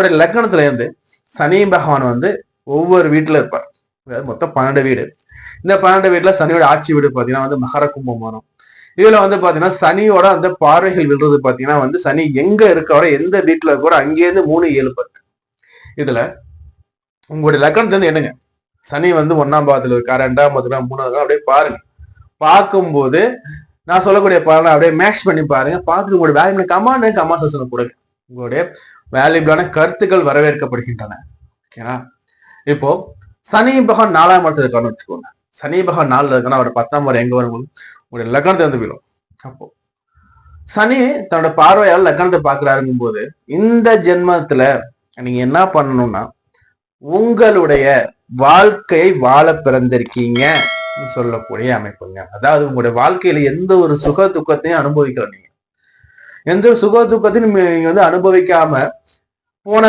உங்களுடைய லக்னத்துல இருந்து சனி பகவான் வந்து ஒவ்வொரு வீட்டுல இருப்பார். மொத்தம் 12 வீடு. இந்த 12 வீட்டுல சனியோட ஆட்சி வீடு பாத்தீங்கன்னா வந்து மகர கும்பம் வரும். இதுல வந்து பாத்தீங்கன்னா சனியோட அந்த பார்வைகள் விழுறது பாத்தீங்கன்னா வந்து சனி எங்க இருக்கவரை எந்த வீட்டுல இருக்கோ அங்கேருந்து 3, 7, 10. இதுல உங்களுடைய லக்னத்துல இருந்து என்னங்க சனி வந்து 1ஆம் பாவத்துல இருக்கா, 2ஆம் பாவத்துல, 3ஆம் அப்படியே பாருங்க. பார்க்கும்போது நான் சொல்லக்கூடிய பலனை அப்படியே மேட்ச் பண்ணி பாருங்க. பார்த்துட்டு உங்களுடைய வேல்யூபிள் கமெண்ட் செக்ஷன்ல கொடுங்க. உங்களுடைய வேல்யூபிளான கருத்துக்கள் வரவேற்கப்படுகின்றன. ஓகேங்களா? இப்போ சனி பகவான் 4ஆம் இடத்துல இருக்கான்னு வச்சுக்கோங்க. சனி பகவான் 4ல இருக்குன்னா அவர் 10ஆம் வரை எங்க வரும்? உங்களுடைய லக்னத்தை வந்து விழும். அப்போ சனி தன்னோட பார்வையால் லக்னத்தை பார்க்கிறாருங்கும் போது இந்த ஜென்மத்துல நீங்க என்ன பண்ணணும்னா உங்களுடைய வாழ்க்கையை வாழ பிறந்திருக்கீங்க சொல்லக்கூடிய அமைப்புங்க. அதாவது உங்களுடைய வாழ்க்கையில எந்த ஒரு சுக துக்கத்தையும் அனுபவிக்கல. நீங்க எந்த சுக துக்கத்தையும் நீங்க வந்து அனுபவிக்காம போன